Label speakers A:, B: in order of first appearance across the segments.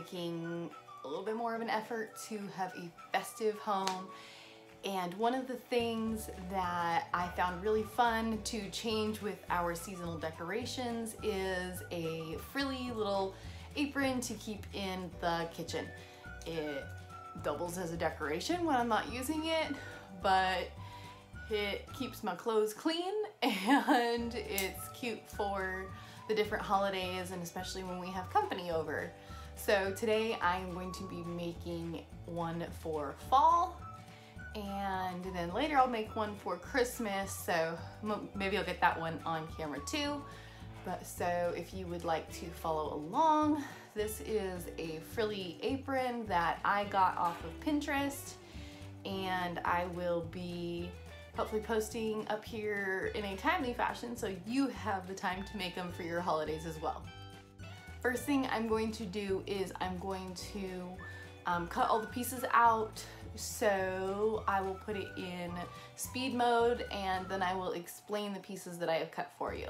A: making a little bit more of an effort to have a festive home. And one of the things that I found really fun to change with our seasonal decorations is a frilly little apron to keep in the kitchen. It doubles as a decoration when I'm not using it, but it keeps my clothes clean and it's cute for the different holidays and especially when we have company over. So today I'm going to be making one for fall, and then later I'll make one for Christmas, so maybe I'll get that one on camera too. But so if you would like to follow along, this is a frilly apron that I got off of Pinterest, and I will be hopefully posting up here in a timely fashion so you have the time to make them for your holidays as well. First thing I'm going to do is I'm going to cut all the pieces out. So I will put it in speed mode and then I will explain the pieces that I have cut for you.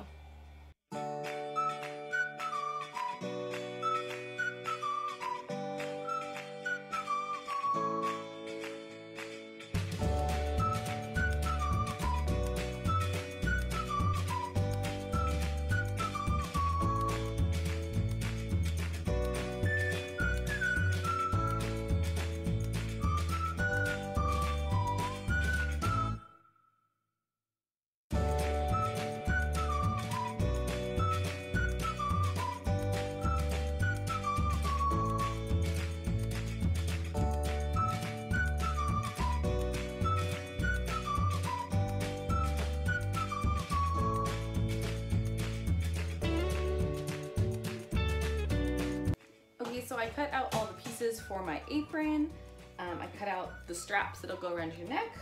A: So I cut out all the pieces for my apron. I cut out the straps that'll go around your neck,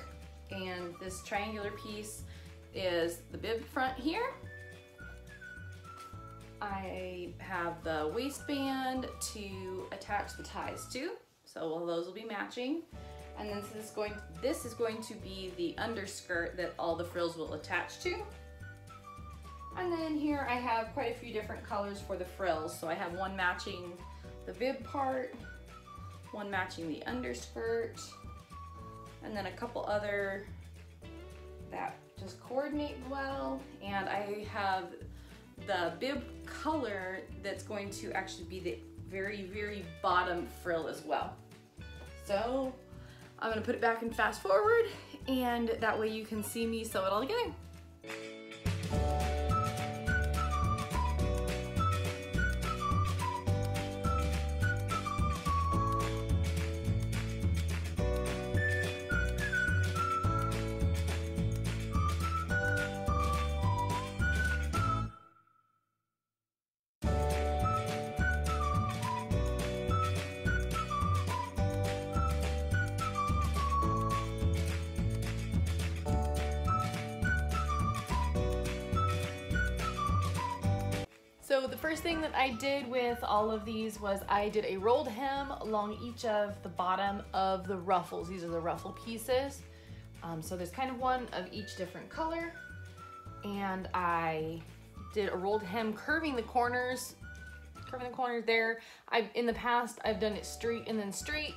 A: and this triangular piece is the bib front here. I have the waistband to attach the ties to, so all those will be matching. And then this is going to be the underskirt that all the frills will attach to. And then here I have quite a few different colors for the frills. So I have one matching the bib part, one matching the underskirt, and then a couple other that just coordinate well. And I have the bib color that's going to actually be the very, very bottom frill as well. So I'm gonna put it back and fast forward, and that way you can see me sew it all together. So the first thing that I did with all of these was I did a rolled hem along each of the bottom of the ruffles. These are the ruffle pieces. So there's kind of one of each different color. And I did a rolled hem curving the corners there. In the past, I've done it straight and then straight.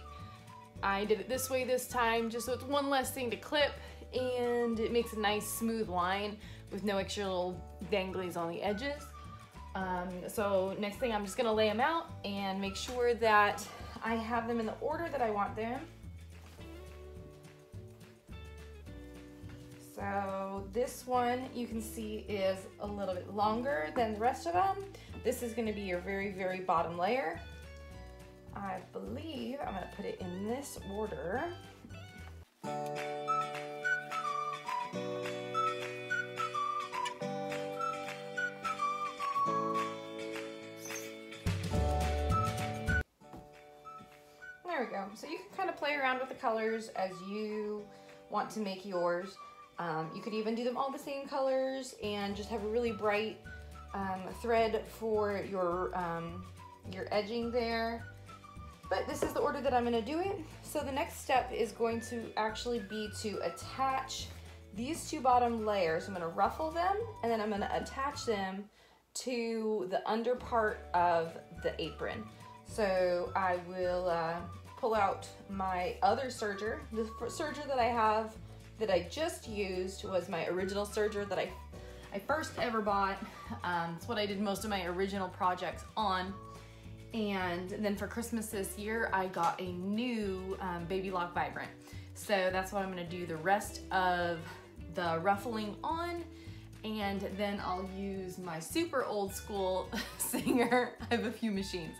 A: I did it this way this time, just so it's one less thing to clip, and it makes a nice smooth line with no extra little danglies on the edges. So next thing, I'm just gonna lay them out and make sure that I have them in the order that I want them. So this one you can see is a little bit longer than the rest of them. This is gonna be your very, very bottom layer. I believe I'm gonna put it in this order. There we go. So you can kind of play around with the colors as you want to make yours. You could even do them all the same colors and just have a really bright thread for your edging there. But this is the order that I'm going to do it. So the next step is going to actually be to attach these two bottom layers. I'm going to ruffle them, and then I'm going to attach them to the under part of the apron.
B: So I will pull out my other serger. The serger that I have that I just used was my original serger that I first ever bought. It's what I did most of my original projects on. And then for Christmas this year, I got a new Baby Lock Vibrant. So that's what I'm gonna do the rest of the ruffling on. And then I'll use my super old school Singer. I have a few machines.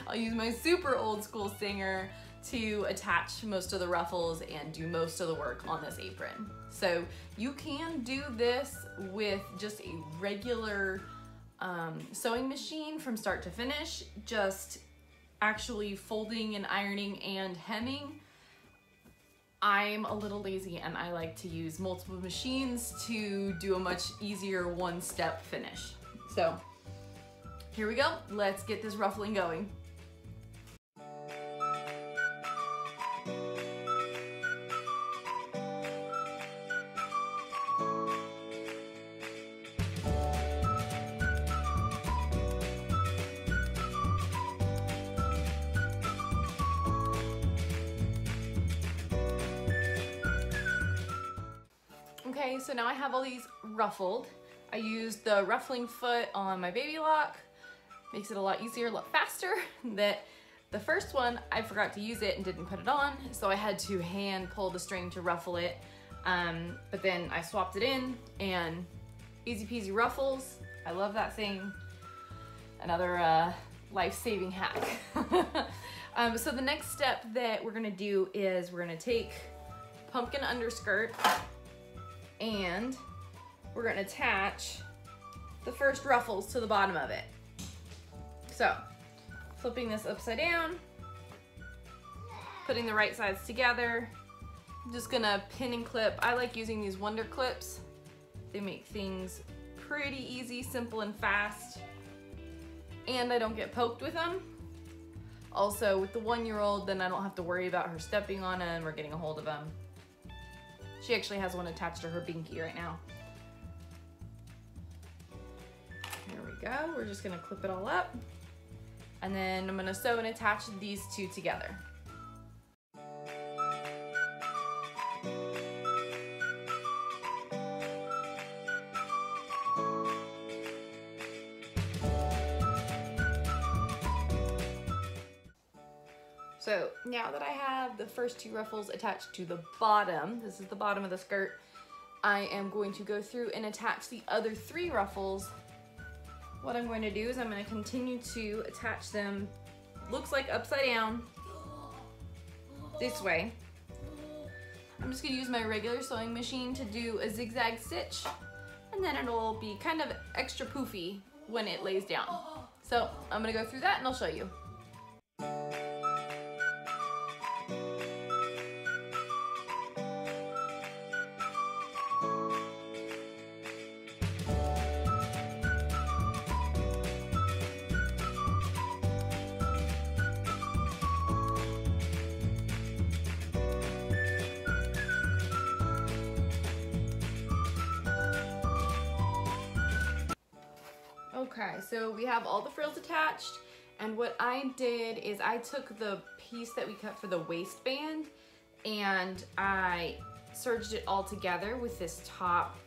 B: I'll use my super old school Singer to attach most of the ruffles and do most of the work on this apron. So you can do this with just a regular sewing machine from start to finish, just actually folding and ironing and hemming. I'm a little lazy and I like to use multiple machines to do a much easier one-step finish. So here we go, let's get this ruffling going. Okay, so now I have all these ruffled. I used the ruffling foot on my Baby Lock. Makes it a lot easier, a lot faster. That the first one, I forgot to use it and didn't put it on, so I had to hand pull the string to ruffle it. But then I swapped it in and easy peasy ruffles. I love that thing. Another life-saving hack. So the next step that we're gonna do is we're gonna take pumpkin underskirt and we're gonna attach the first ruffles to the bottom of it. So, flipping this upside down, putting the right sides together. I'm just gonna pin and clip. I like using these Wonder Clips. They make things pretty easy, simple, and fast. And I don't get poked with them. Also, with the 1-year-old, then I don't have to worry about her stepping on them or getting a hold of them. She actually has one attached to her binky right now. There we go. We're just gonna clip it all up. And then I'm gonna sew and attach these two together. So now that I have the first two ruffles attached to the bottom, this is the bottom of the skirt, I am going to go through and attach the other 3 ruffles. What I'm going to do is I'm going to continue to attach them, looks like upside down, this way. I'm just going to use my regular sewing machine to do a zigzag stitch, and then it'll be kind of extra poofy when it lays down. So I'm going to go through that and I'll show you. Okay, so we have all the frills attached, and what I did is I took the piece that we cut for the waistband and I serged it all together with this top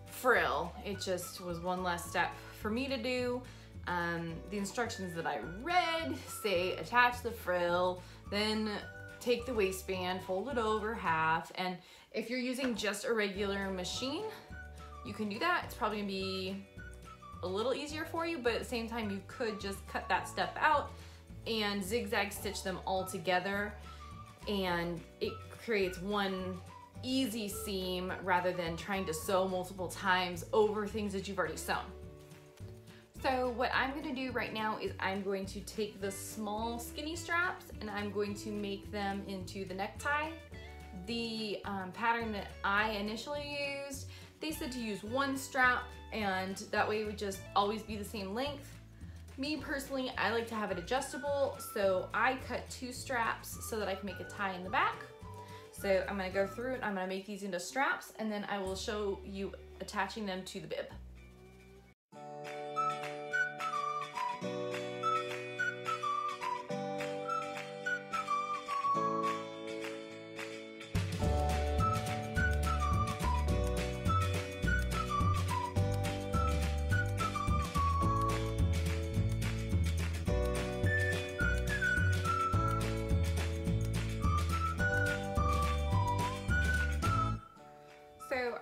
B: frill. It just was one less step for me to do. The instructions that I read say attach the frill, then take the waistband, fold it over half, and if you're using just a regular machine, you can do that. It's probably gonna be a little easier for you, but at the same time you could just cut that step out and zigzag stitch them all together, and it creates one easy seam rather than trying to sew multiple times over things that you've already sewn. So what I'm gonna do right now is I'm going to take the small skinny straps and I'm going to make them into the necktie. The pattern that I initially used, they said to use 1 strap and that way it would just always be the same length. Me personally, I like to have it adjustable, so I cut 2 straps so that I can make a tie in the back. So I'm gonna go through and I'm gonna make these into straps, and then I will show you attaching them to the bib.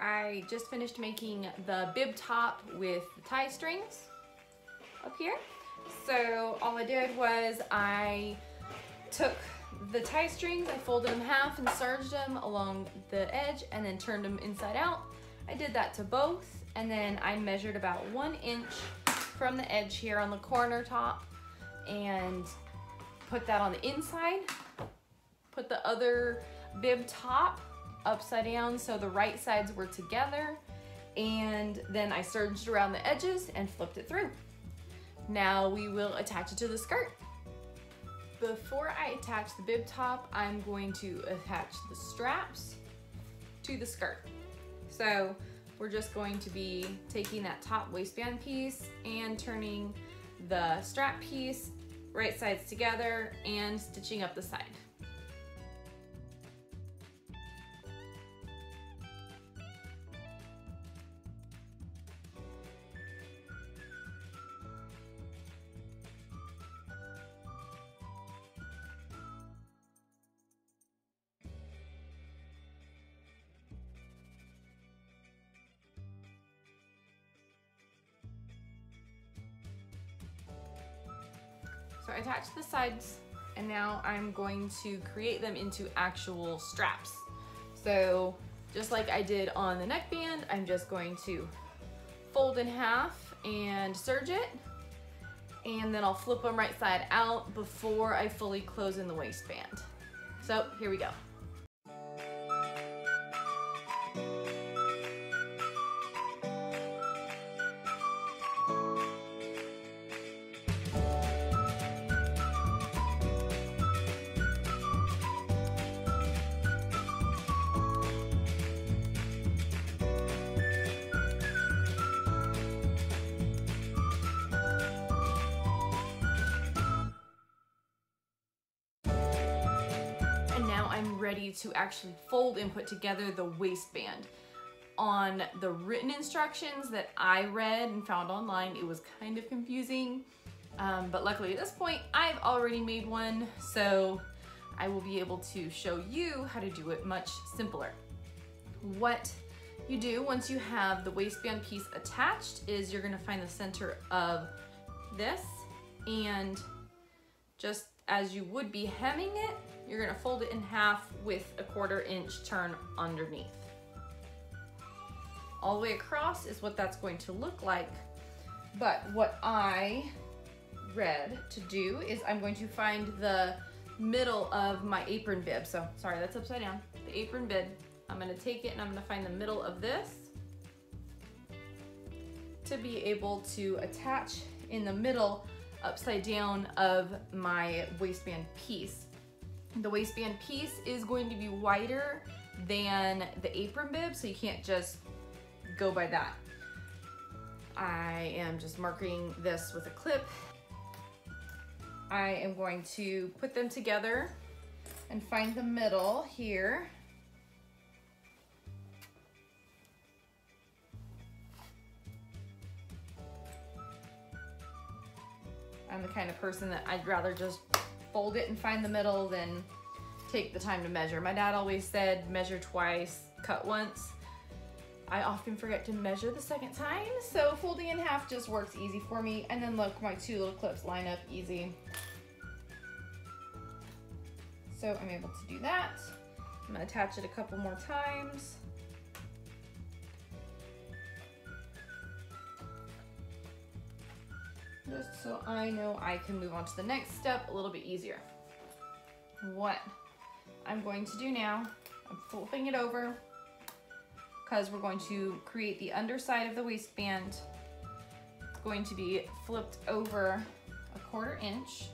B: I just finished making the bib top with the tie strings up here. So all I did was I took the tie strings, I folded them in half and serged them along the edge and then turned them inside out. I did that to both, and then I measured about 1 inch from the edge here on the corner top and put that on the inside. Put the other bib top upside down so the right sides were together, and then I serged around the edges and flipped it through. Now we will attach it to the skirt. Before I attach the bib top, I'm going to attach the straps to the skirt. So we're just going to be taking that top waistband piece and turning the strap piece right sides together and stitching up the side. So I attached the sides, and now I'm going to create them into actual straps. So just like I did on the neckband, I'm just going to fold in half and serge it, and then I'll flip them right side out before I fully close in the waistband. So here we go. I'm ready to actually fold and put together the waistband. On the written instructions that I read and found online, it was kind of confusing, but luckily at this point I've already made one, so I will be able to show you how to do it much simpler. What you do once you have the waistband piece attached is you're going to find the center of this, and just as you would be hemming it, you're gonna fold it in half with a 1/4 inch turn underneath. All the way across is what that's going to look like. But what I read to do is I'm going to find the middle of my apron bib. So, sorry, that's upside down. The apron bib, I'm gonna take it and I'm gonna find the middle of this to be able to attach in the middle upside down of my waistband piece. The waistband piece is going to be wider than the apron bib, so you can't just go by that. I am just marking this with a clip. I am going to put them together and find the middle here. I'm the kind of person that I'd rather just fold it and find the middle than take the time to measure. My dad always said, measure twice, cut once. I often forget to measure the second time, so folding in half just works easy for me. And then look, my 2 little clips line up easy. So I'm able to do that. I'm gonna attach it a couple more times. Just so I know I can move on to the next step a little bit easier. What I'm going to do now, I'm flipping it over because we're going to create the underside of the waistband. It's going to be flipped over a 1/4 inch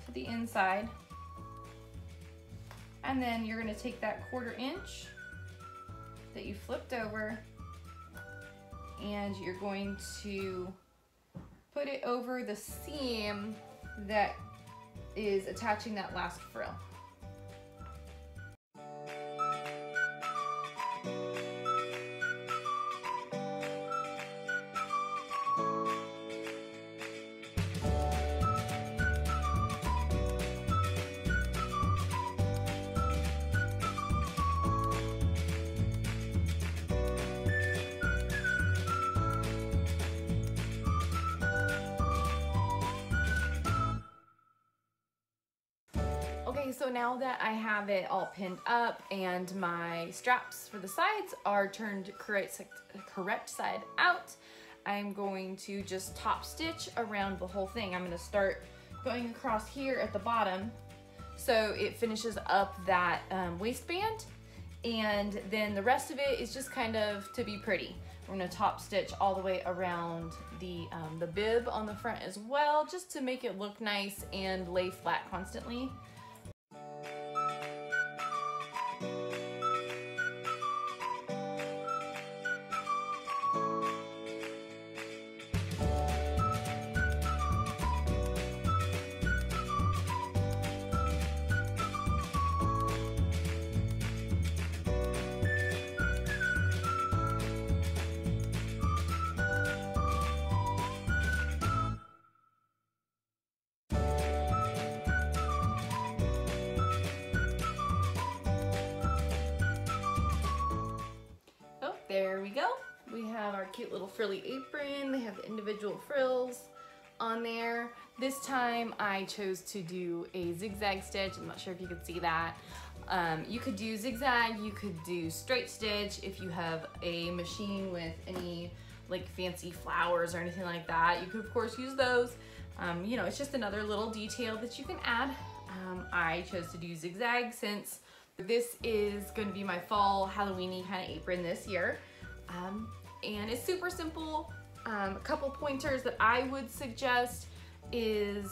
B: to the inside. And then you're gonna take that 1/4 inch that you flipped over and you're going to put it over the seam that is attaching that last frill. Okay, so now that I have it all pinned up and my straps for the sides are turned correct side out, I'm going to just top stitch around the whole thing. I'm gonna start going across here at the bottom so it finishes up that waistband, and then the rest of it is just kind of to be pretty. We're gonna top stitch all the way around the bib on the front as well, just to make it look nice and lay flat constantly. There we go. We have our cute little frilly apron. They have the individual frills on there. This time I chose to do a zigzag stitch. I'm not sure if you could see that. You could do zigzag, you could do straight stitch if you have a machine with any like fancy flowers or anything like that. You could of course use those. You know, it's just another little detail that you can add. I chose to do zigzag since this is going to be my fall Halloween-y kind of apron this year. And it's super simple. A couple pointers that I would suggest is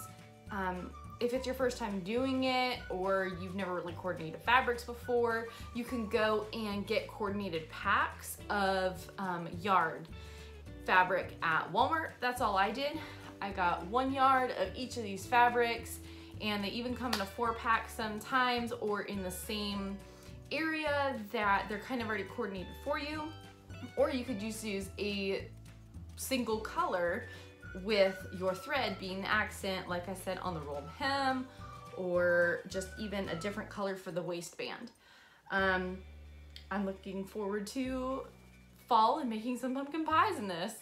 B: if it's your first time doing it or you've never really coordinated fabrics before, you can go and get coordinated packs of yard fabric at Walmart. That's all I did. I got 1 yard of each of these fabrics, and they even come in a 4-pack sometimes, or in the same area that they're kind of already coordinated for you. Or you could just use a single color with your thread being the accent, like I said, on the rolled hem, or just even a different color for the waistband. I'm looking forward to fall and making some pumpkin pies in this.